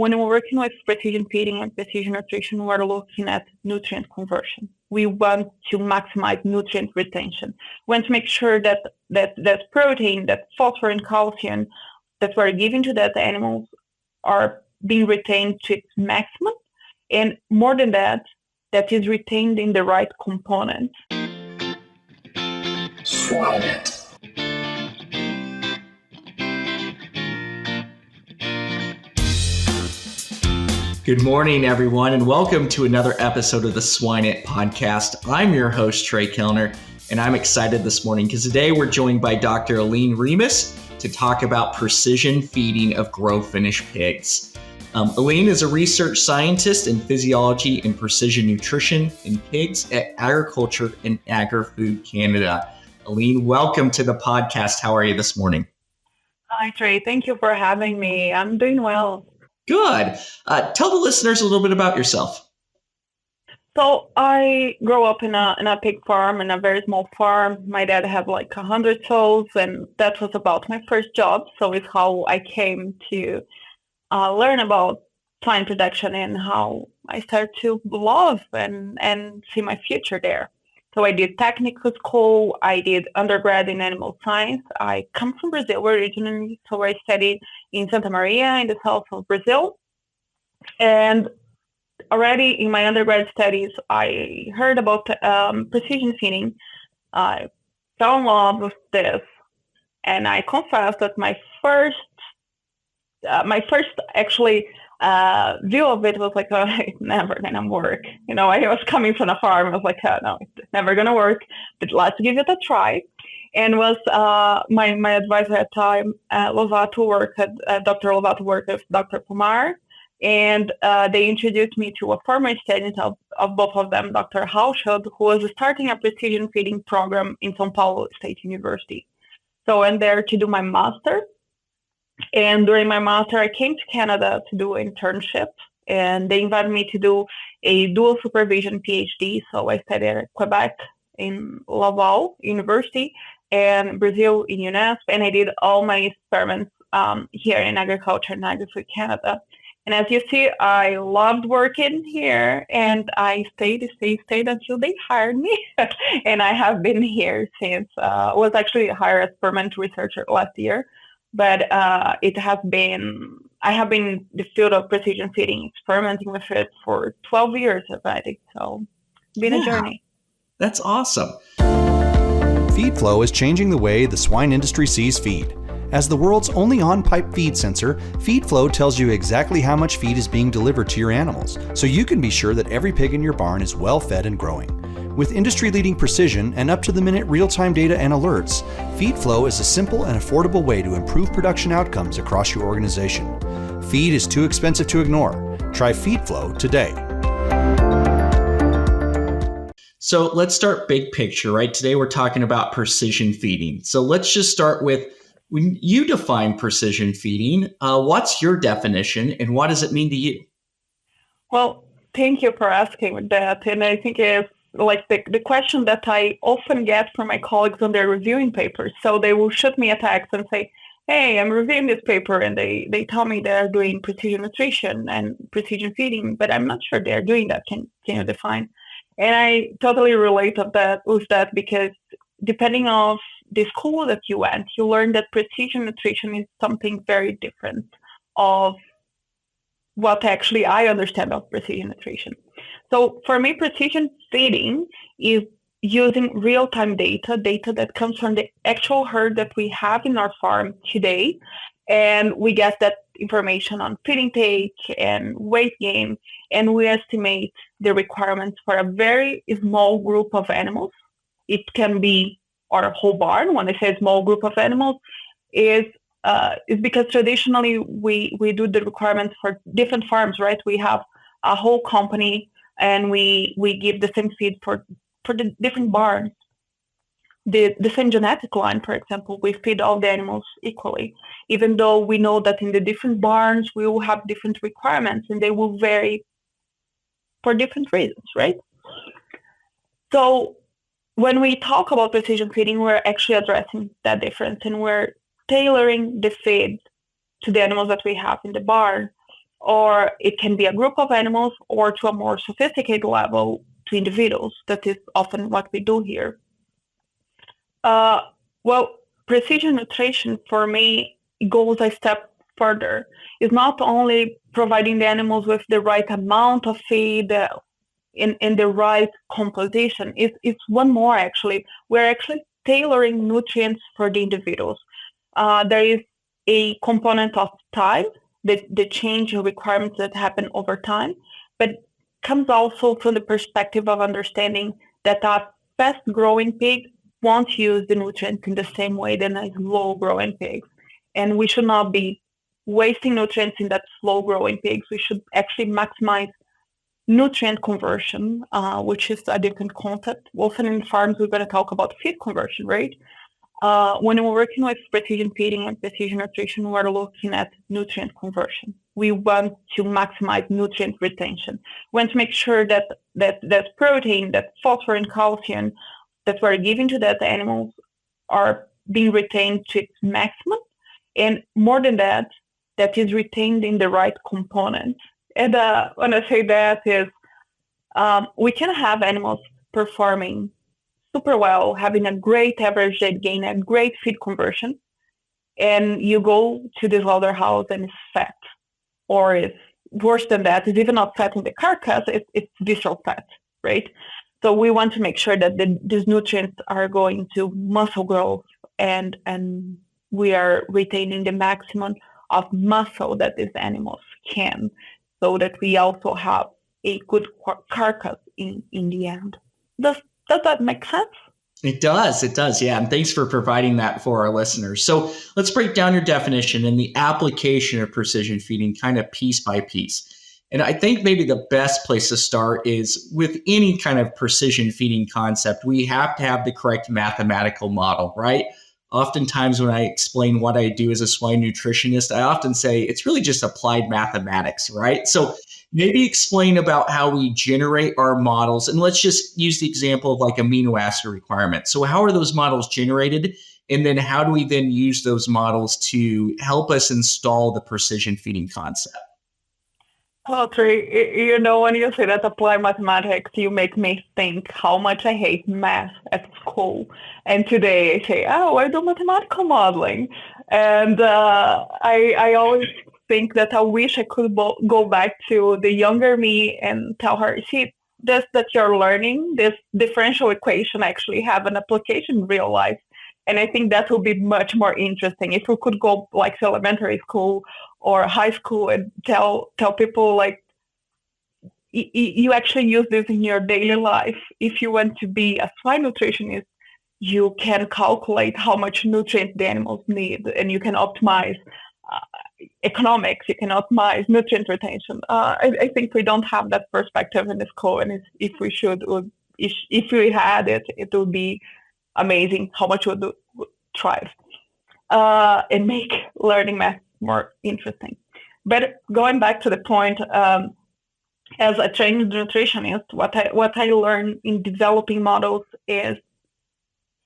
when we're working with precision feeding and precision nutrition, we're looking at nutrient conversion. We want to maximize nutrient retention. We want to make sure that protein, that phosphorus and calcium that we're giving to that animals are being retained to its maximum. And more than that, that is retained in the right components. Swine it. Good morning, everyone, and welcome to another episode of the Swine It podcast. I'm your host, Trey Kellner, and I'm excited this morning because today we're joined by Dr. Aline Remus to talk about precision feeding of grow-finished pigs. Aline is a research scientist in physiology and precision nutrition in pigs at Agriculture and Agri-Food Canada. Aline, welcome to the podcast. How are you this morning? Hi, Trey. Thank you for having me. I'm doing well. Good. Tell the listeners a little bit about yourself. So I grew up in a pig farm, in a very small farm. My dad had like 100 souls, and that was about my first job. So it's how I came to learn about swine production and how I started to love and see my future there. So I did technical school. I did undergrad in animal science. I come from Brazil originally, so I studied in Santa Maria in the south of Brazil. And already in my undergrad studies, I heard about precision feeding. I fell in love with this, and I confess that my first actually view of it was like, oh, it's never gonna work. You know, I was coming from a farm. I was like, oh, no, it's never gonna work, but let's give it a try. And was my advisor at the time, Dr. Lovato worked with Dr. Pomar, and they introduced me to a former student of both of them, Dr. Hauschild, who was starting a precision feeding program in São Paulo State University. So I went there to do my master. And during my master, I came to Canada to do an internship, and they invited me to do a dual supervision PhD. So I studied at Quebec in Laval University and Brazil in UNESP, and I did all my experiments here in Agriculture and Agri-Food Canada. And as you see, I loved working here, and I stayed until they hired me. And I have been here since, was actually hired as permanent researcher last year. But I have been in the field of precision feeding, experimenting with it for 12 years already. So it's been a journey. That's awesome. Feed flow is changing the way the swine industry sees feed. As the world's only on-pipe feed sensor, feed flow tells you exactly how much feed is being delivered to your animals, so you can be sure that every pig in your barn is well fed and growing. With industry-leading precision and up-to-the-minute real-time data and alerts, Feed Flow is a simple and affordable way to improve production outcomes across your organization. Feed is too expensive to ignore. Try Feed Flow today. So let's start big picture, right? Today we're talking about precision feeding. So let's just start with, when you define precision feeding, what's your definition and what does it mean to you? Well, thank you for asking that. And I think it's like the question that I often get from my colleagues when they're reviewing papers. So they will shoot me a text and say, hey, I'm reviewing this paper, and they tell me they're doing precision nutrition and precision feeding, but I'm not sure they're doing that. Can you define? And I totally relate with that because depending on the school that you went, you learn that precision nutrition is something very different of what actually I understand of precision nutrition. So for me, precision feeding is using real-time data that comes from the actual herd that we have in our farm today. And we get that information on feed intake and weight gain, and we estimate the requirements for a very small group of animals. It can be our whole barn. When I say small group of animals, is because traditionally we do the requirements for different farms, right? We have a whole company, and we give the same feed for the different barns. The same genetic line, for example, we feed all the animals equally, even though we know that in the different barns we will have different requirements and they will vary for different reasons, right? So when we talk about precision feeding, we're actually addressing that difference, and we're tailoring the feed to the animals that we have in the barn. or it can be a group of animals, or to a more sophisticated level to individuals. That is often what we do here. Well, precision nutrition for me goes a step further. It's not only providing the animals with the right amount of feed in the right composition. It's one more actually. We're actually tailoring nutrients for the individuals. There is a component of time, the change in requirements that happen over time, but comes also from the perspective of understanding that a fast-growing pig won't use the nutrients in the same way than a slow-growing pig. And we should not be wasting nutrients in that slow-growing pigs. We should actually maximize nutrient conversion, which is a different concept. Often in farms, we're going to talk about feed conversion, right? When we're working with precision feeding and precision nutrition, we're looking at nutrient conversion. We want to maximize nutrient retention. We want to make sure that protein, that phosphorus and calcium that we're giving to that animals are being retained to its maximum. And more than that, that is retained in the right components. And when I say that is, we can have animals performing super well, having a great average weight gain, a great feed conversion, and you go to the slaughterhouse and it's fat, or it's worse than that, it's even not fat in the carcass, it's visceral fat, right? So we want to make sure that these nutrients are going to muscle growth, and we are retaining the maximum of muscle that these animals can, so that we also have a good carcass in the end. Does that make sense? It does. Yeah. And thanks for providing that for our listeners. So let's break down your definition and the application of precision feeding kind of piece by piece. And I think maybe the best place to start is with any kind of precision feeding concept, we have to have the correct mathematical model, right? Oftentimes when I explain what I do as a swine nutritionist, I often say it's really just applied mathematics, right? So maybe explain about how we generate our models. And let's just use the example of like amino acid requirements. So how are those models generated? And then how do we then use those models to help us install the precision feeding concept? Oh, Trey, when you say that apply mathematics, you make me think how much I hate math at school. And today I say, I do mathematical modeling. And I always think that I wish I could go back to the younger me and tell her, see, this that you're learning, this differential equation actually have an application in real life. And I think that would be much more interesting if we could go like to elementary school or high school and tell people like, you actually use this in your daily life. If you want to be a swine nutritionist, you can calculate how much nutrients the animals need, and you can optimize economics, you can optimize nutrient retention. I think we don't have that perspective in the school, and if we had it, it would be amazing how much would thrive and make learning math more interesting. But going back to the point, as a trained nutritionist, what I learned in developing models is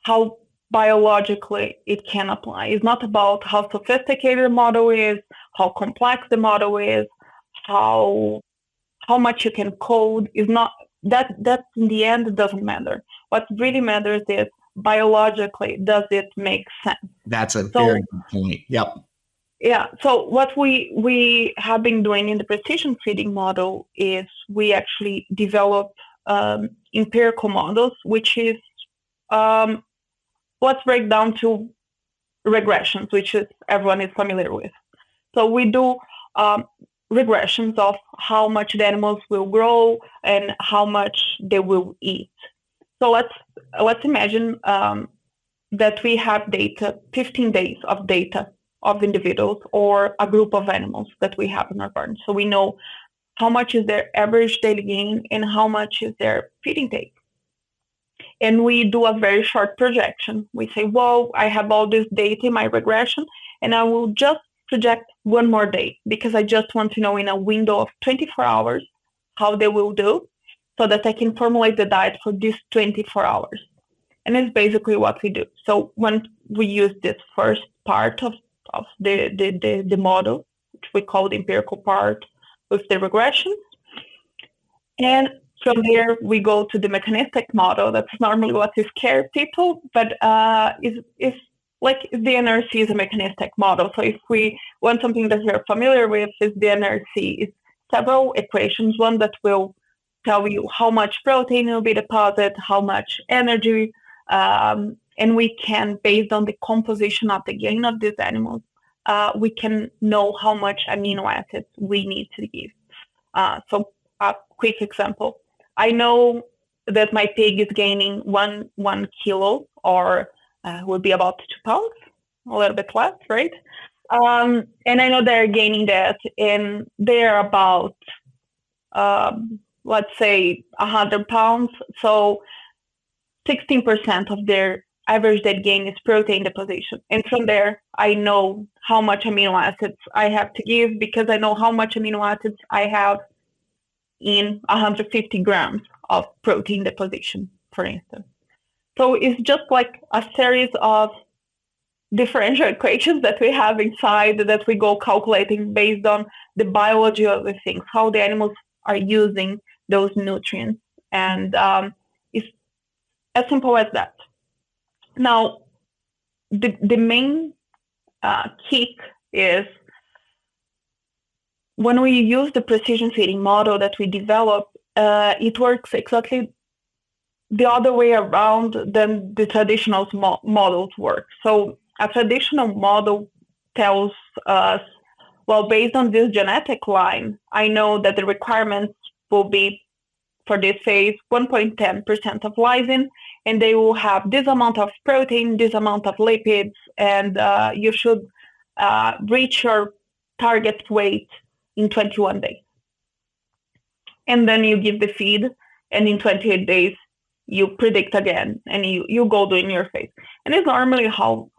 how biologically it can apply. It's not about how sophisticated the model is, how complex the model is, how much you can code. Is not that in the end it doesn't matter. What really matters is biologically, does it make sense? That's a very good point. Yep. Yeah. So what we have been doing in the precision feeding model is we actually develop empirical models, which is let's break down to regressions, which is everyone is familiar with. So we do regressions of how much the animals will grow and how much they will eat. So let's imagine that we have data, 15 days of data of individuals or a group of animals that we have in our barn. So we know how much is their average daily gain and how much is their feed intake. And we do a very short projection. We say, well, I have all this data in my regression, and I will just project one more day because I just want to know in a window of 24 hours how they will do so that I can formulate the diet for these 24 hours. And it's basically what we do. So when we use this first part of the model, which we call the empirical part, with the regressions. And from there, we go to the mechanistic model. That's normally what scares people, but is like the NRC is a mechanistic model. So if we want something that we're familiar with, is the NRC. It's several equations. One that will tell you how much protein will be deposited, how much energy, and we can, based on the composition of the gain of these animals, we can know how much amino acids we need to give. So a quick example. I know that my pig is gaining one kilo, or would be about 2 pounds, a little bit less, right? And I know they're gaining that, and they're about, let's say, 100 pounds. So 16% of their average dead gain is protein deposition. And from there, I know how much amino acids I have to give, because I know how much amino acids I have in 150 grams of protein deposition, for instance. So it's just like a series of differential equations that we have inside that we go calculating based on the biology of the things, how the animals are using those nutrients. And it's as simple as that. Now, the main kick is when we use the precision feeding model that we develop, it works exactly the other way around than the traditional models work. So a traditional model tells us, well, based on this genetic line, I know that the requirements will be, for this phase, 1.10% of lysine, and they will have this amount of protein, this amount of lipids, and you should reach your target weight in 21 days. And then you give the feed, and in 28 days, you predict again, and you go doing your phase. And it's normally how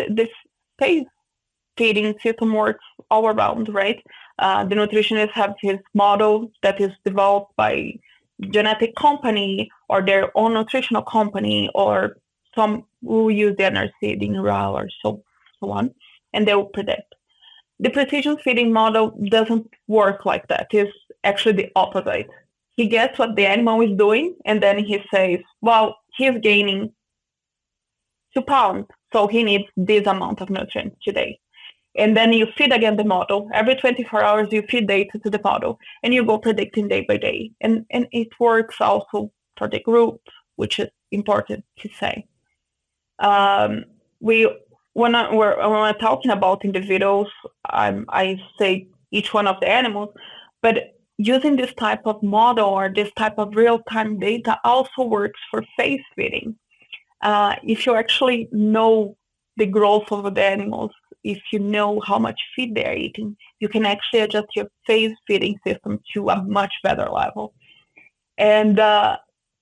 this phase feeding system works all around, right? The nutritionists have his model that is developed by genetic company or their own nutritional company, or some will use the NRC, the neural, or so on, and they will predict. The precision feeding model doesn't work like that. It's actually the opposite. He gets what the animal is doing, and then he says, well, he's gaining 2 pounds, so he needs this amount of nutrients today. And then you feed again the model. Every 24 hours, you feed data to the model, and you go predicting day by day. And it works also for the group, which is important to say. When we're talking about individuals, I say each one of the animals, but using this type of model or this type of real-time data also works for phase feeding. If you actually know the growth of the animals, if you know how much feed they're eating, you can actually adjust your phase feeding system to a much better level. And I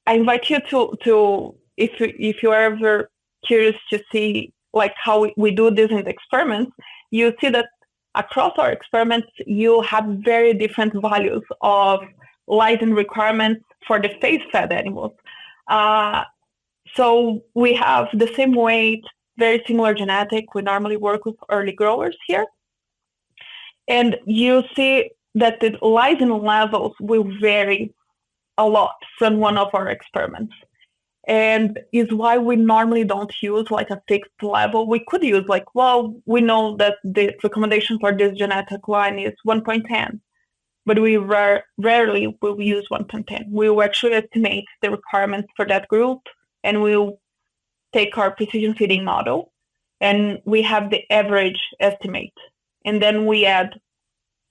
invite you to if you're ever curious to see like how we do this in the experiments, you see that across our experiments, you have very different values of lysine requirements for the phase-fed animals. So we have the same weight, very similar genetic. We normally work with early growers here. And you see that the lysine levels will vary a lot from one of our experiments. And is why we normally don't use like a fixed level. We could use like, well, we know that the recommendation for this genetic line is 1.10, but we rarely will use 1.10. We will actually estimate the requirements for that group, and we'll take our precision feeding model, and we have the average estimate. And then we add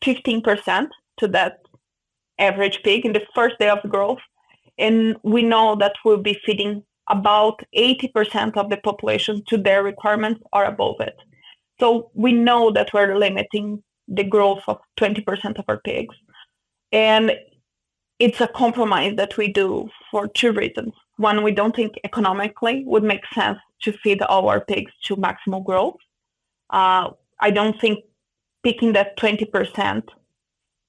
15% to that average pig in the first day of growth. And we know that we'll be feeding about 80% of the population to their requirements or above it. So we know that we're limiting the growth of 20% of our pigs. And it's a compromise that we do for two reasons. One, we don't think economically would make sense to feed all our pigs to maximal growth. I don't think picking that 20%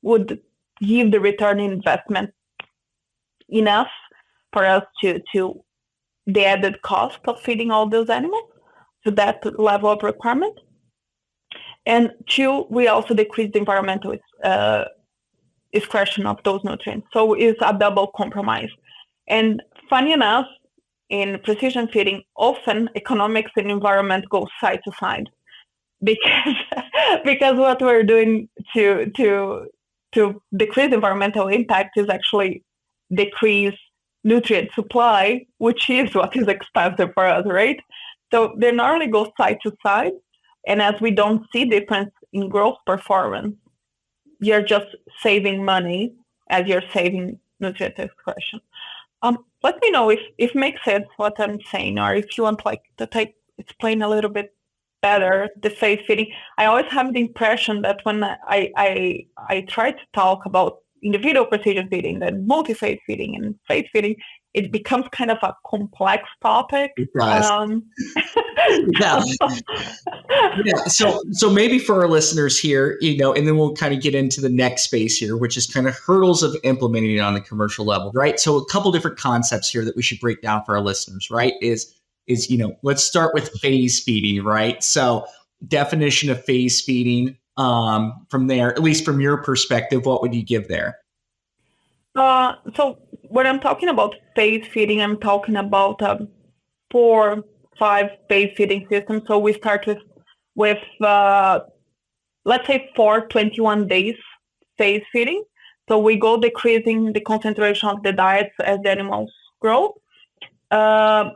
would give the return on investment enough for us to the added cost of feeding all those animals to that level of requirement. And two, we also decrease the environmental excretion of those nutrients. So it's a double compromise. And funny enough, in precision feeding, often economics and environment go side to side, because because what we're doing to decrease environmental impact is actually decrease nutrient supply, which is what is expensive for us, right? So they normally go side to side, and as we don't see difference in growth performance, you're just saving money as you're saving nutrient excretion. Let me know if it makes sense what I'm saying, or if you want like that I explain a little bit better the phase feeding. I always have the impression that when I try to talk about individual precision feeding, then multi-phase feeding and phase feeding, it becomes kind of a complex topic. Yeah. Yeah. So maybe for our listeners here, and then we'll kind of get into the next space here, which is kind of hurdles of implementing it on the commercial level, right? So a couple different concepts here that we should break down for our listeners, right? Is let's start with phase feeding, right? So definition of phase feeding, from there, at least from your perspective, what would you give there? So when I'm talking about phase feeding, I'm talking about 4-5 phase feeding systems. So we start with let's say 21 days phase feeding. So we go decreasing the concentration of the diets as the animals grow. I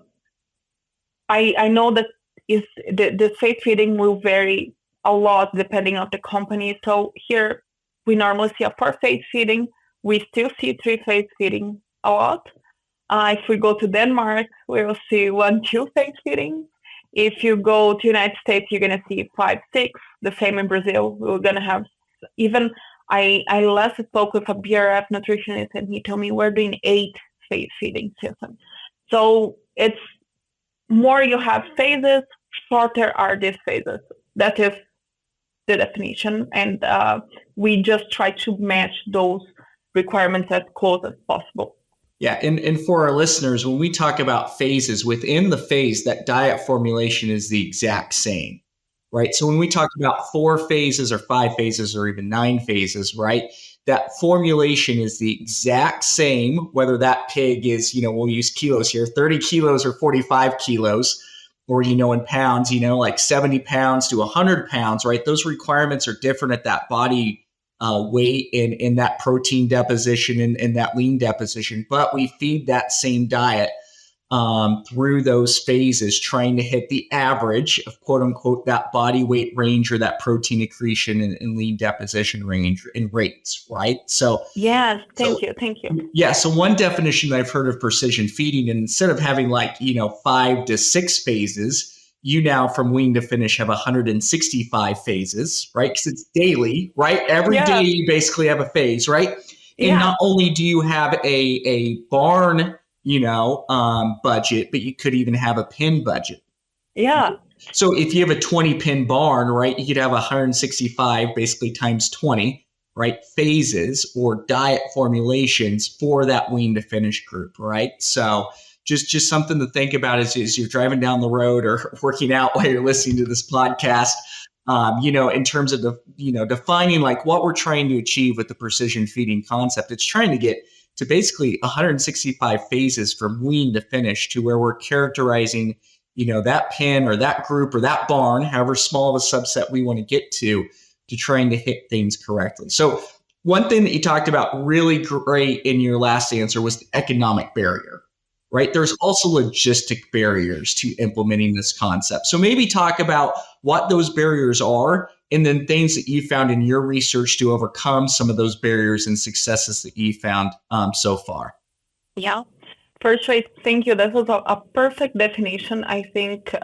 know that the phase feeding will vary a lot depending on the company. So here we normally see a 4-phase feeding. We still see 3-phase feeding a lot. If we go to Denmark, we will see 1-2-phase feeding. If you go to United States, you're going to see 5-6. The same in Brazil. We're going to have even, I last spoke with a BRF nutritionist, and he told me we're doing 8-phase feeding system. So it's more you have phases, shorter are these phases. That is the definition. And we just try to match those requirements as close as possible. Yeah, and for our listeners, when we talk about phases, within the phase, that diet formulation is the exact same, right? So when we talk about 4 phases or 5 phases or even 9 phases, right, that formulation is the exact same, whether that pig is, we'll use kilos here, 30 kilos or 45 kilos, or, in pounds, like 70 pounds to 100 pounds, right? Those requirements are different at that body weight in that protein deposition and that lean deposition, but we feed that same diet through those phases, trying to hit the average of quote unquote that body weight range or that protein accretion and lean deposition range in rates, right? So yes, thank you. Yeah, so one definition that I've heard of precision feeding, and instead of having 5 to 6 phases, you now from wean to finish have 165 phases, right? Because it's daily, right? Every day you basically have a phase, right? And not only do you have a barn, budget, but you could even have a pin budget. Yeah. So if you have a 20 pin barn, right, you could have 165 basically times 20, right? Phases or diet formulations for that wean to finish group, right? So just something to think about as you're driving down the road or working out while you're listening to this podcast, in terms of defining what we're trying to achieve with the precision feeding concept. It's trying to get to basically 165 phases from wean to finish, to where we're characterizing, that pin or that group or that barn, however small of a subset we want to get to trying to hit things correctly. So one thing that you talked about really great in your last answer was the economic barrier. Right? There's also logistic barriers to implementing this concept. So maybe talk about what those barriers are, and then things that you found in your research to overcome some of those barriers and successes that you found so far. Yeah. First, thank you. That was a perfect definition. I think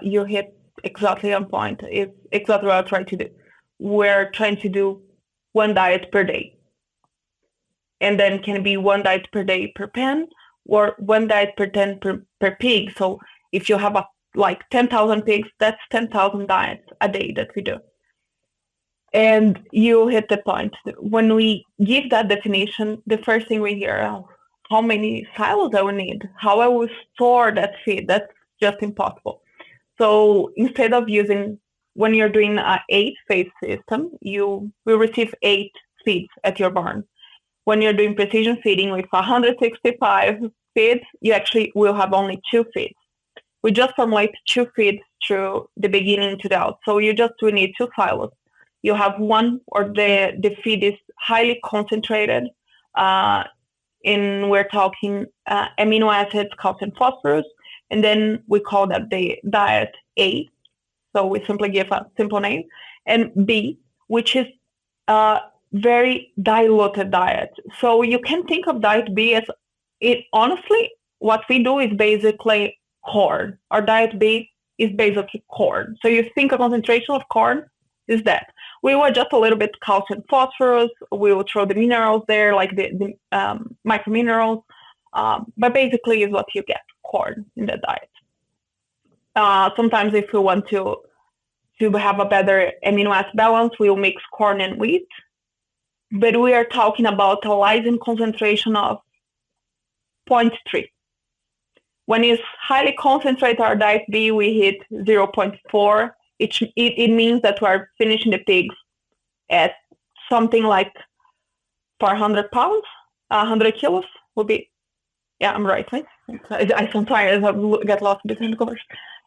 you hit exactly on point. It's exactly what I try to do. We're trying to do 1 diet per day. And then can be 1 diet per day per pen, or 1 diet per pig. So if you have 10,000 pigs, that's 10,000 diets a day that we do. And you hit the point. When we give that definition, the first thing we hear, how many silos I will need? How I will store that feed? That's just impossible. So instead of using, when you're doing an 8-phase system, you will receive 8 feeds at your barn. when you're doing precision feeding with 165 feeds, you actually will have only 2 feeds. We just formulate 2 feeds through the beginning to the out. So you just will need 2 silos. You have one, or the feed is highly concentrated. We're talking amino acids, calcium, phosphorus, and then we call that the diet A. So we simply give a simple name. And B, which is a very diluted diet. So you can think of diet B as honestly, what we do is basically corn. Our diet B is basically corn. So you think a concentration of corn is that. We will adjust a little bit calcium, phosphorus. We will throw the minerals there, like the microminerals. But basically is what you get, corn in the diet. Sometimes if we want to have a better amino acid balance, we will mix corn and wheat. But we are talking about a lysine concentration of 0.3. When it's highly concentrated, our diet B, we hit 0.4. It means that we are finishing the pigs at something like 400 pounds, 100 kilos would be, yeah, I'm right? I sometimes get lost between the covers.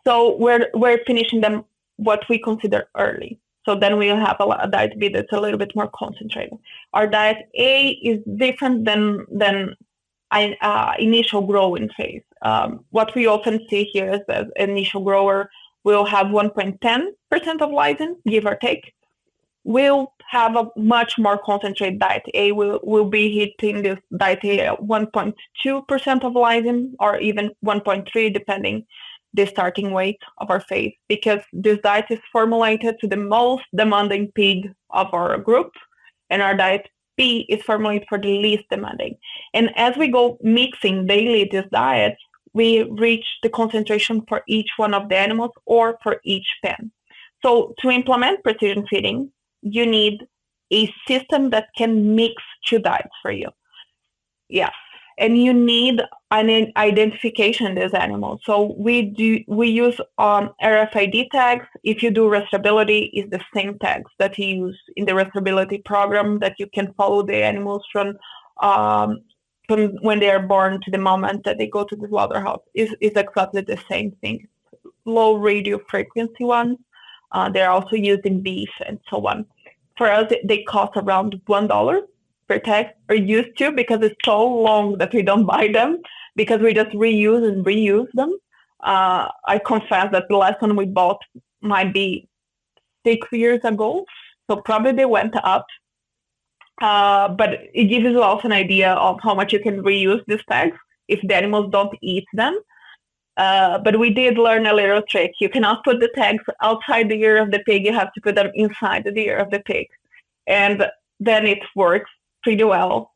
So we're finishing them what we consider early. So then we'll have a diet B that's a little bit more concentrated. Our diet A is different than initial growing phase. What we often see here is that initial grower will have 1.10% of lysine, give or take. We'll have a much more concentrated diet A. We'll be hitting this diet A at 1.2% of lysine, or even 1.3, depending the starting weight of our phase, because this diet is formulated to the most demanding pig of our group, and our diet B is formulated for the least demanding. And as we go mixing daily these diets, we reach the concentration for each one of the animals or for each pen. So to implement precision feeding, you need a system that can mix 2 diets for you. Yeah. And you need an identification of these animals. So we use RFID tags. If you do restability, it's the same tags that you use in the restability program, that you can follow the animals from when they are born to the moment that they go to the slaughterhouse. Is exactly the same thing. Low radio frequency ones. They're also used in beef and so on. For us, they cost around $1 per tag, or used to, because it's so long that we don't buy them, because we just reuse them. I confess that the last one we bought might be 6 years ago, so probably they went up. But it gives you also an idea of how much you can reuse these tags if the animals don't eat them. But we did learn a little trick. You cannot put the tags outside the ear of the pig. You have to put them inside the ear of the pig. And then it works pretty well.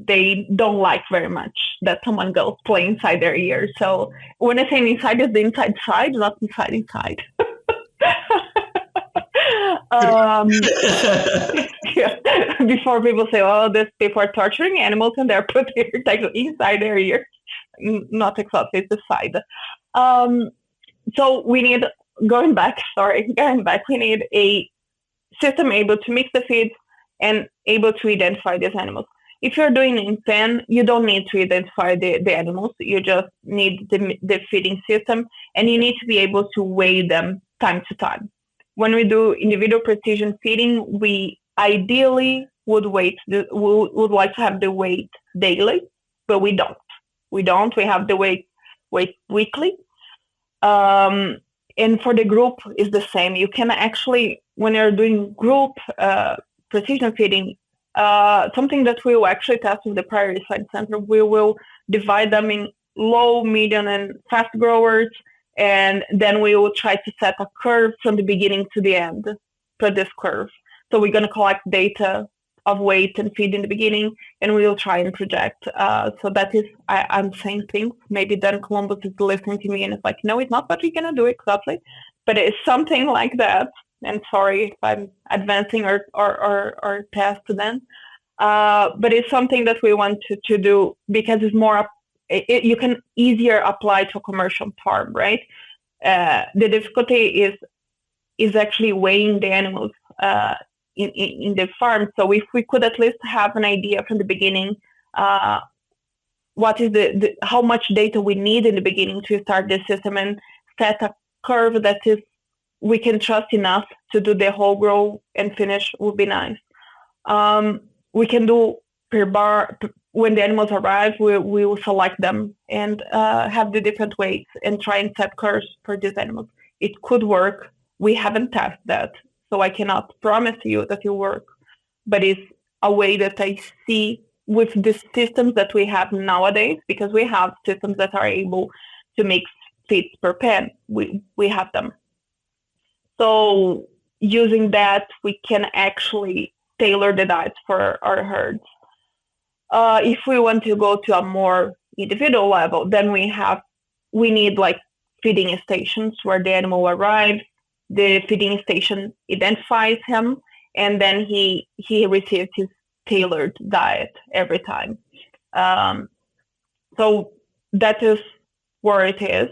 They don't like very much that someone goes play inside their ear. So when I say inside, it's the inside side, not inside. Yeah. Before people say, "Oh, these people are torturing animals and they're putting their tags inside their ear," not exactly, it's the side. So we need going back. We need a system able to mix the feeds and able to identify these animals. If you're doing in pen, you don't need to identify the animals. You just need the feeding system, and you need to be able to weigh them time to time. When we do individual precision feeding, we ideally would like to have the weight daily, but we don't. We have the weight weekly. And for the group, it's the same. You can actually, when you're doing group precision feeding, something that we will actually test with the Prairie Side Center, we will divide them in low, medium, and fast growers, and then we will try to set a curve from the beginning to the end for this curve. So we're going to collect data of weight and feed in the beginning, and we will try and project. So that is, I'm saying things. Maybe Dan Columbus is listening to me and it's like, no, it's not what we're going to do exactly, but it's something like that. And sorry if I'm advancing or past then. But it's something that we want to do because it's more, you can easier apply to a commercial farm, right? The difficulty is actually weighing the animals in the farm. So if we could at least have an idea from the beginning, what is how much data we need in the beginning to start the system and set a curve that is we can trust enough to do the whole grow and finish would be nice. We can do per bar. When the animals arrive, we will select them and have the different weights and try and set curves for these animals. It could work. We haven't tested that, so I cannot promise you that it will work. But it's a way that I see with the systems that we have nowadays, because we have systems that are able to make feeds per pen. We have them. So using that, we can actually tailor the diet for our herds. If we want to go to a more individual level, then we need like feeding stations where the animal arrives. The feeding station identifies him, and then he receives his tailored diet every time. So that is where it is,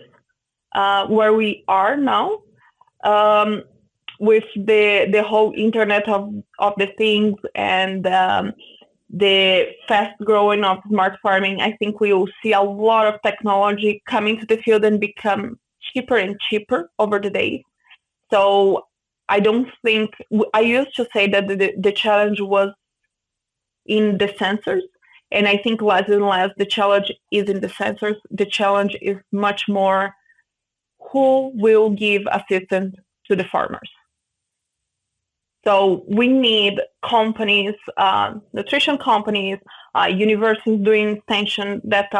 where we are now. With the whole Internet of the things and the fast growing of smart farming, I think we will see a lot of technology coming to the field and become cheaper and cheaper over the days. So I don't think, I used to say that the challenge was in the sensors, and I think less and less the challenge is in the sensors. The challenge is much more who will give assistance to the farmers. So we need companies, nutrition companies, universities doing extension that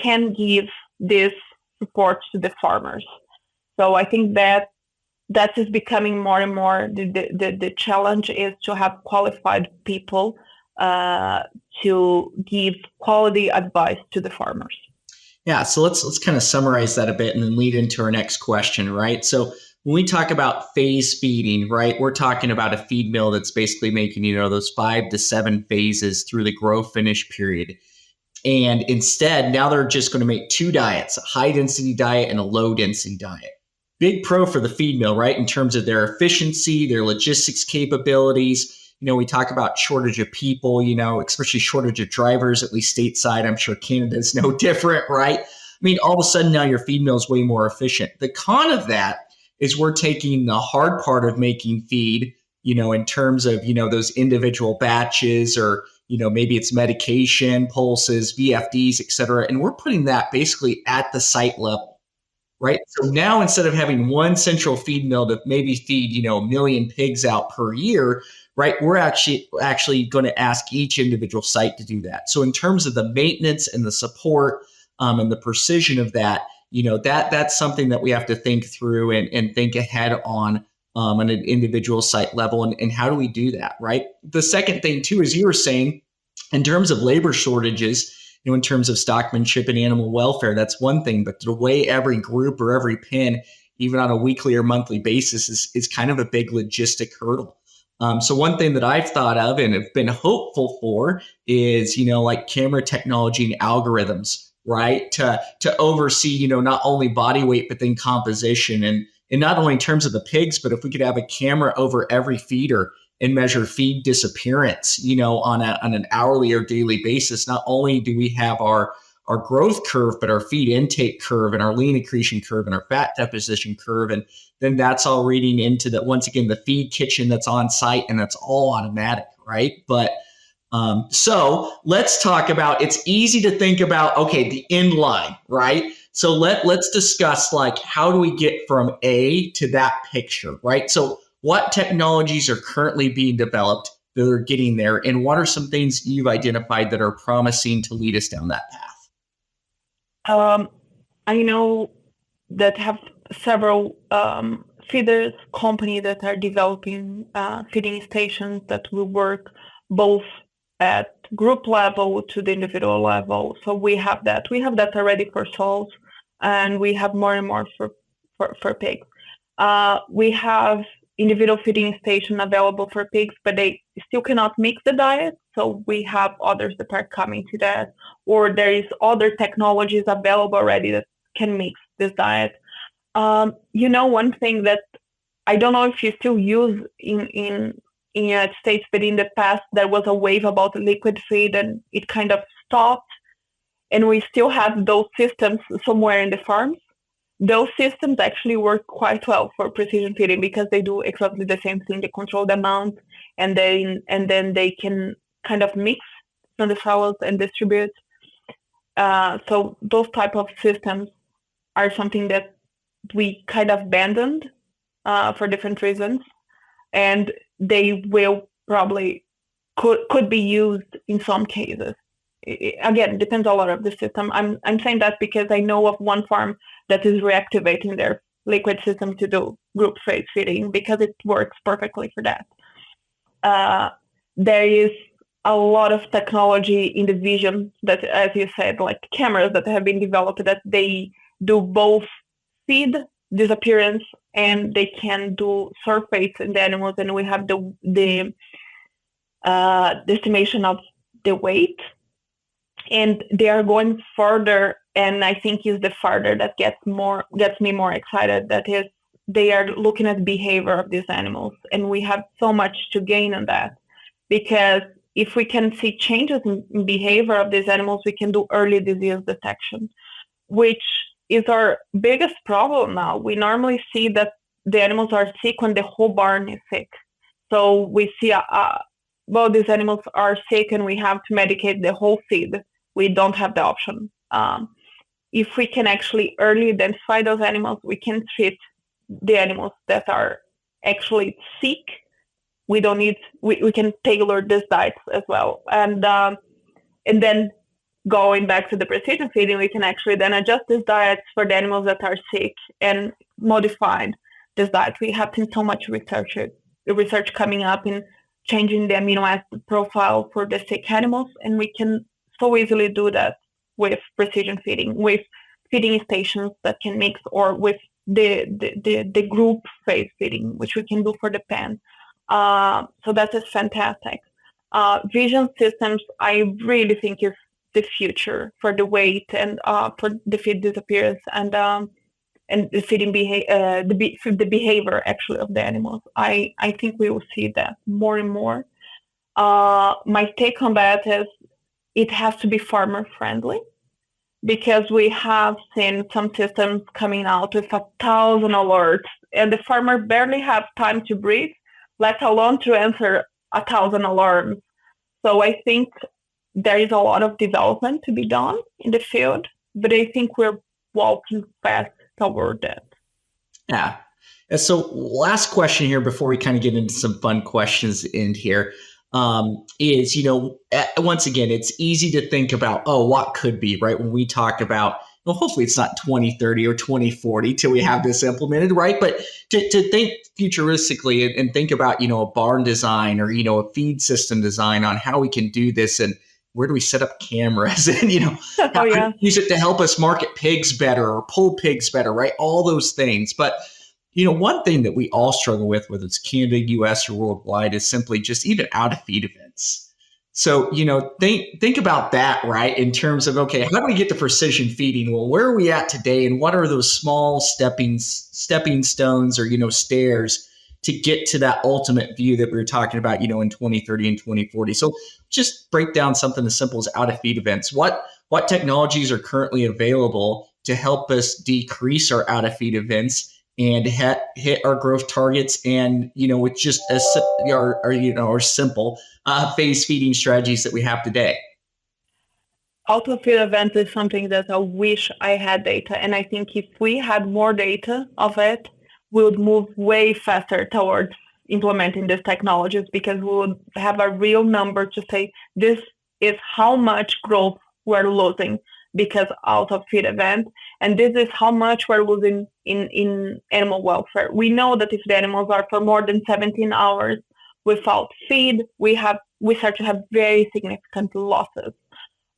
can give this support to the farmers. So I think that is becoming more and more the challenge is to have qualified people to give quality advice to the farmers. Yeah, so let's kind of summarize that a bit and then lead into our next question, right? So when we talk about phase feeding, right, we're talking about a feed mill that's basically making, those 5 to 7 phases through the grow finish period. And instead, now they're just going to make 2 diets, a high density diet and a low density diet. Big pro for the feed mill, right, in terms of their efficiency, their logistics capabilities. We talk about shortage of people, especially shortage of drivers, at least stateside. I'm sure Canada's no different, right? I mean, all of a sudden now your feed mill is way more efficient. The con of that is we're taking the hard part of making feed, in terms of, those individual batches or, maybe it's medication, pulses, VFDs, et cetera. And we're putting that basically at the site level, right? So now instead of having one central feed mill to maybe feed, 1 million pigs out per year, right? We're actually going to ask each individual site to do that. So in terms of the maintenance and the support and the precision of that, that's something that we have to think through and think ahead on an individual site level. And how do we do that, right? The second thing too, as you were saying, in terms of labor shortages, in terms of stockmanship and animal welfare, that's one thing. But the way every group or every pen, even on a weekly or monthly basis, is kind of a big logistic hurdle. So one thing that I've thought of and have been hopeful for is, like camera technology and algorithms, right? To oversee, not only body weight, but then composition. And not only in terms of the pigs, but if we could have a camera over every feeder and measure feed disappearance, on an hourly or daily basis, not only do we have our growth curve, but our feed intake curve and our lean accretion curve and our fat deposition curve. And then that's all reading into that, once again, the feed kitchen that's on site, and that's all automatic, right? But so let's talk about, it's easy to think about, okay, the end line, right? So let's discuss like, how do we get from A to that picture, right? So what technologies are currently being developed that are getting there? And what are some things you've identified that are promising to lead us down that path? I know that have several feeders companies that are developing feeding stations that will work both at group level to the individual level. So we have that. We have that already for sows, and we have more and more for pigs. We have individual feeding station available for pigs, but they still cannot mix the diet. So we have others that are coming to that, or there is other technologies available already that can mix this diet. One thing that I don't know if you still use in in the United States, but in the past there was a wave about liquid feed and it kind of stopped. And we still have those systems somewhere in the farms. Those systems actually work quite well for precision feeding because they do exactly the same thing. They control the amount, and then they can kind of mix from the fowls and distribute. So those type of systems are something that we kind of abandoned for different reasons, and they will probably could be used in some cases. Again, it depends a lot of the system. I'm saying that because I know of one farm that is reactivating their liquid system to do group phase feeding because it works perfectly for that. There is a lot of technology in the vision that, as you said, like cameras that have been developed that they do both feed disappearance and they can do surface in the animals, and we have the estimation of the weight. And they are going further, and I think is the further that gets me more excited. That is, they are looking at behavior of these animals, and we have so much to gain on that, because if we can see changes in behavior of these animals, we can do early disease detection, which is our biggest problem now. We normally see that the animals are sick when the whole barn is sick. So we see, these animals are sick and we have to medicate the whole feed. We don't have the option. If we can actually early identify those animals, we can treat the animals that are actually sick. We don't need, we can tailor these diets as well. And then going back to the precision feeding, we can actually then adjust these diets for the animals that are sick and modify this diet. We have seen so much research coming up in changing the amino acid profile for the sick animals, and we can so easily do that with precision feeding, with feeding stations that can mix, or with the group phase feeding, which we can do for the pen. So that is fantastic. Vision systems, I really think, is the future for the weight and for the feed disappearance and the feeding the behavior actually of the animals. I think we will see that more and more. My take on that is it has to be farmer friendly, because we have seen some systems coming out with 1,000 alerts, and the farmer barely have time to breathe, let alone to answer 1,000 alarms. So I think there is a lot of development to be done in the field, but I think we're walking fast toward that. Yeah. So last question here before we kind of get into some fun questions in here is, once again, it's easy to think about, what could be, right? When we talk about, well, hopefully it's not 2030 or 2040 till we have this implemented, right? But to think futuristically and think about, a barn design or, a feed system design on how we can do this, and where do we set up cameras and, use it to help us market pigs better or pull pigs better, right? All those things. But, one thing that we all struggle with, whether it's Canada, US, or worldwide, is simply just even out of feed events. So, think about that, right? In terms of, okay, how do we get to precision feeding? Well, where are we at today? And what are those small stepping stones or, stairs to get to that ultimate view that we were talking about, in 2030 and 2040? So just break down something as simple as out of feed events. What technologies are currently available to help us decrease our out of feed events and hit our growth targets, and with just our simple phase feeding strategies that we have today? Out of feed events is something that I wish I had data, and I think if we had more data of it, we would move way faster towards implementing these technologies, because we would have a real number to say this is how much growth we're losing because out of feed event, and this is how much we're losing in animal welfare. We know that if the animals are for more than 17 hours without feed, we start to have very significant losses.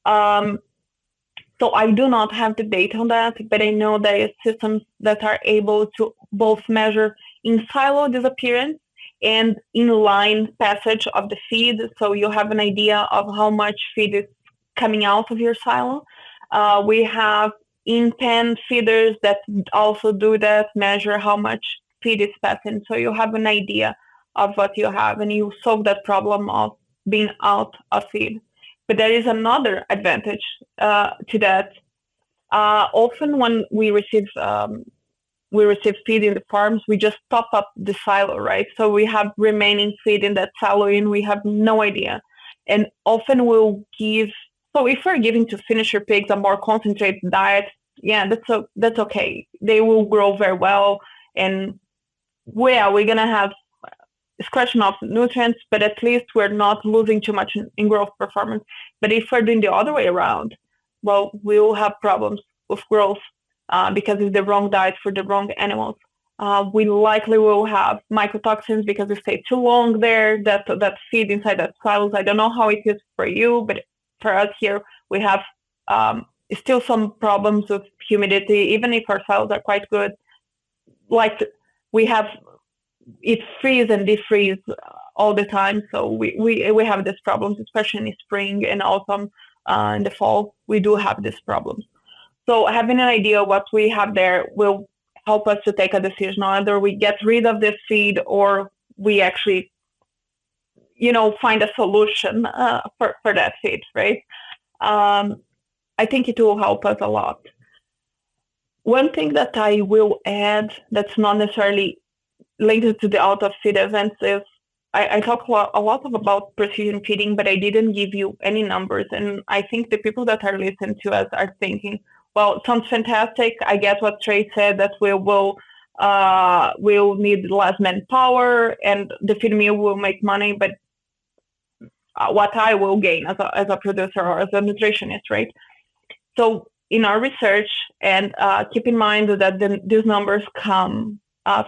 So I do not have the data on that, but I know there are systems that are able to both measure in silo disappearance and in-line passage of the feed, so you have an idea of how much feed is coming out of your silo. We have in-pen feeders that also do that, measure how much feed is passing, so you have an idea of what you have, and you solve that problem of being out of feed. But there is another advantage to that. Often when we receive feed in the farms, we just top up the silo, right? So we have remaining feed in that silo and we have no idea. And often we'll give, so if we're giving to finisher pigs a more concentrated diet, yeah, that's okay. They will grow very well, and we're going to have excretion of nutrients, but at least we're not losing too much in growth performance. But if we're doing the other way around, well, we will have problems with growth because it's the wrong diet for the wrong animals. We likely will have mycotoxins because we stay too long there, that feed inside that silos. I don't know how it is for you, but for us here, we have still some problems with humidity, even if our silos are quite good. Like we have, it freeze and defreeze all the time. So we have these problems, especially in the spring and autumn. In the fall, we do have these problems. So having an idea what we have there will help us to take a decision on whether we get rid of this feed or we actually, find a solution for that feed, right? I think it will help us a lot. One thing that I will add that's not necessarily linked to the out of feed events is I talk a lot about precision feeding, but I didn't give you any numbers. And I think the people that are listening to us are thinking, well, it sounds fantastic. I get what Trey said, that we'll need less manpower and the feed mill will make money, but what I will gain as a producer or as a nutritionist, right? So in our research, and keep in mind that these numbers come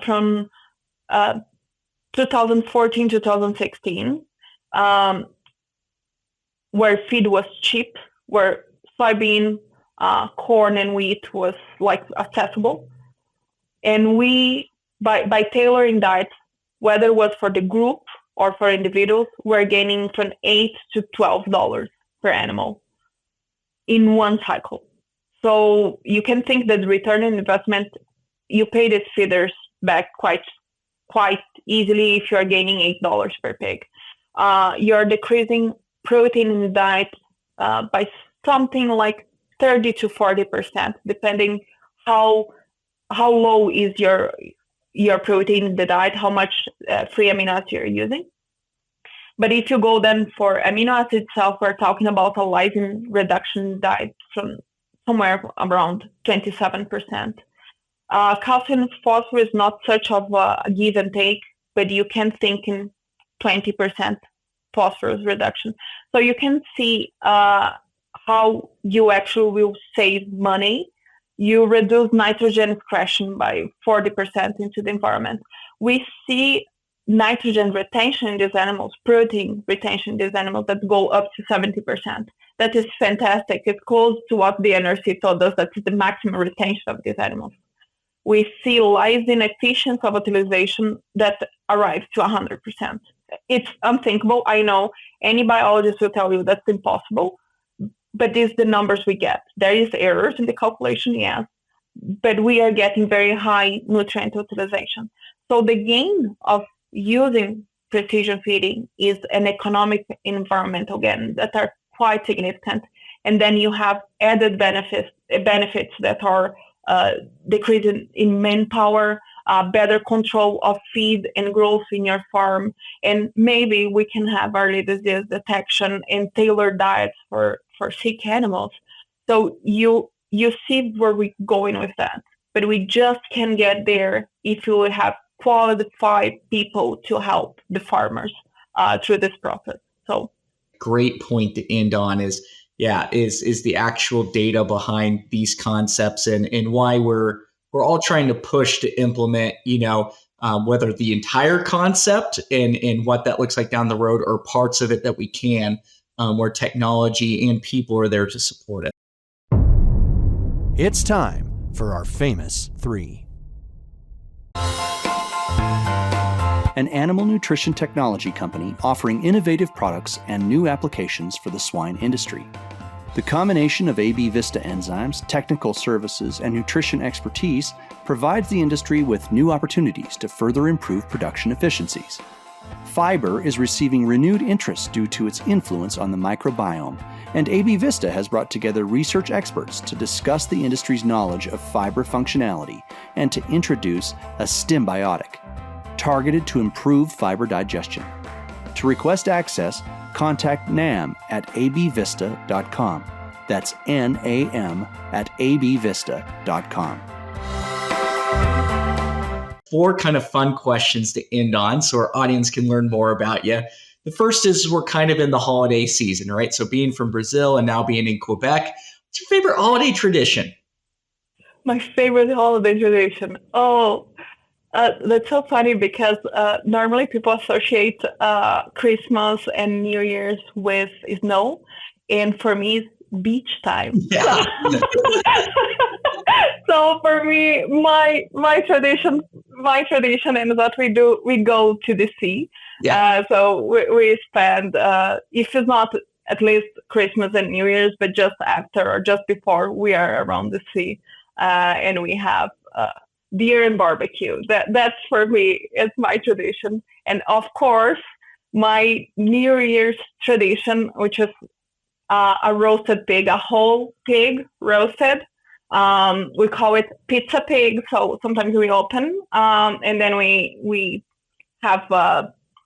from 2014, 2016, where feed was cheap, where soybean, corn, and wheat was like accessible. And we, by tailoring diets, whether it was for the group or for individuals, we're gaining from $8 to $12 per animal in one cycle. So you can think that the return on investment, you pay these feeders back quite easily if you're gaining $8 per pig. You're decreasing protein in the diet by something like 30 to 40%, depending how low is your protein in the diet, how much free amino acids you're using. But if you go then for amino acid itself, we're talking about a lysine reduction diet from somewhere around 27%. Calcium and phosphorus is not such of a give and take, but you can think in 20% phosphorus reduction. So you can see how you actually will save money. You reduce nitrogen excretion by 40% into the environment. We see nitrogen retention in these animals, protein retention in these animals that go up to 70%. That is fantastic. It's close to what the NRC told us, that's the maximum retention of these animals. We see lysine efficiency of utilization that arrives to 100%. It's unthinkable. I know any biologist will tell you that's impossible, but these are the numbers we get. There is errors in the calculation, yes, but we are getting very high nutrient utilization. So the gain of using precision feeding is an economic and environmental gain that are quite significant. And then you have added benefits that are decrease in manpower, better control of feed and growth in your farm, and maybe we can have early disease detection and tailored diets for sick animals. So you see where we're going with that, but we just can get there if you have qualified people to help the farmers through this process. So great point to end on is the actual data behind these concepts and why we're all trying to push to implement, whether the entire concept and what that looks like down the road or parts of it that we can, where technology and people are there to support it. It's time for our famous three. An animal nutrition technology company offering innovative products and new applications for the swine industry. The combination of AB Vista enzymes, technical services, and nutrition expertise provides the industry with new opportunities to further improve production efficiencies. Fiber is receiving renewed interest due to its influence on the microbiome, and AB Vista has brought together research experts to discuss the industry's knowledge of fiber functionality and to introduce a Stimbiotic, targeted to improve fiber digestion. To request access, contact NAM at abvista.com. That's NAM at abvista.com. 4 kind of fun questions to end on so our audience can learn more about you. The first is we're kind of in the holiday season, right? So being from Brazil and now being in Quebec, what's your favorite holiday tradition? My favorite holiday tradition. That's so funny because normally people associate Christmas and New Year's with snow. And for me, it's beach time. Yeah. So for me, my tradition is that we go to the sea. Yeah. So we spend, if it's not at least Christmas and New Year's, but just after or just before, we are around the sea, and we have beer and barbecue. That's for me, it's my tradition. And of course, my New Year's tradition, which is a roasted pig, a whole pig roasted. We call it pizza pig. So sometimes we open, and then we have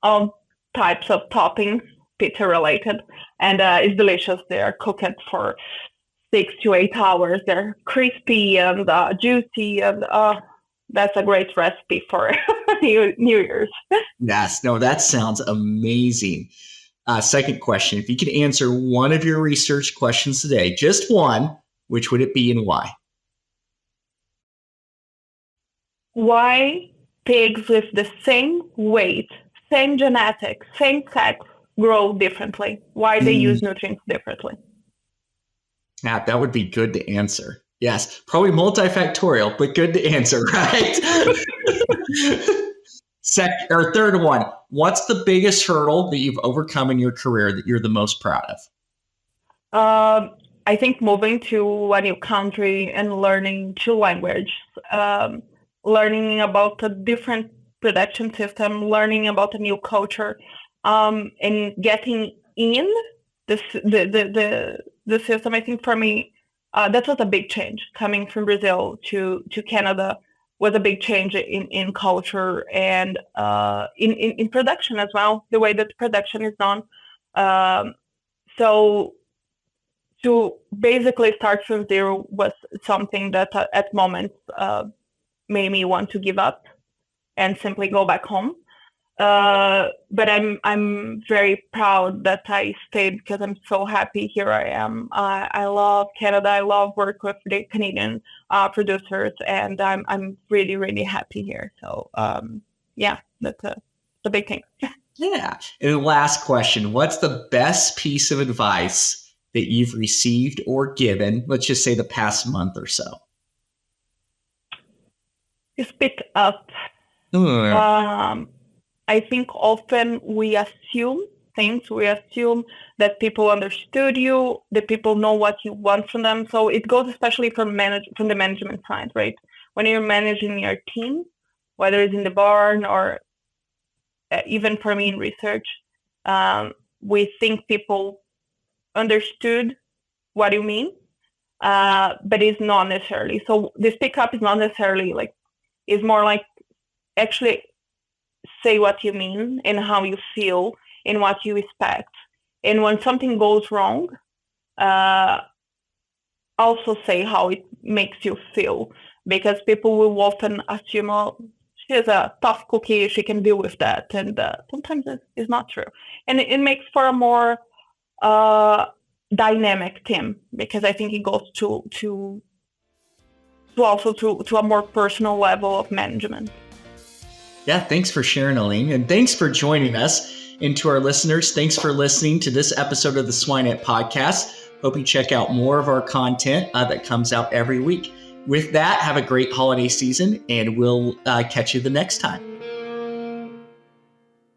all types of toppings, pizza related, and it's delicious. They're cooked for 6 to 8 hours. They're crispy and juicy, and that's a great recipe for New Year's. Yes. No, that sounds amazing. Second question, if you could answer one of your research questions today, just one, which would it be and why? Why pigs with the same weight, same genetics, same sex grow differently? Why they use nutrients differently? Yeah, that would be good to answer. Yes, probably multifactorial, but good to answer, right? Third one, what's the biggest hurdle that you've overcome in your career that you're the most proud of? I think moving to a new country and learning 2 languages, learning about a different production system, learning about a new culture, and getting in the system. I think for me, that was a big change. Coming from Brazil to Canada was a big change in culture and in production as well, the way that production is done. So to basically start from zero was something that at moments made me want to give up and simply go back home. But I'm very proud that I stayed because I'm so happy here I am. I love Canada. I love work with the Canadian producers, and I'm really, really happy here. So yeah, that's a big thing. Yeah. And the last question, what's the best piece of advice that you've received or given, let's just say the past month or so? Speak up. I think often we assume things. We assume that people understood you, that people know what you want from them. So it goes especially from the management side, right? When you're managing your team, whether it's in the barn or even for me in research, we think people understood what you mean, but it's not necessarily. So the speak up is not necessarily like, it's more like actually say what you mean and how you feel and what you expect. And when something goes wrong, also say how it makes you feel, because people will often assume, oh, she's a tough cookie, she can deal with that. And sometimes it's not true. And it makes for a more dynamic team, because I think it goes to a more personal level of management. Yeah, thanks for sharing, Aline, and thanks for joining us. And to our listeners, thanks for listening to this episode of the Swine podcast. Hope you check out more of our content that comes out every week. With that, have a great holiday season, and we'll catch you the next time.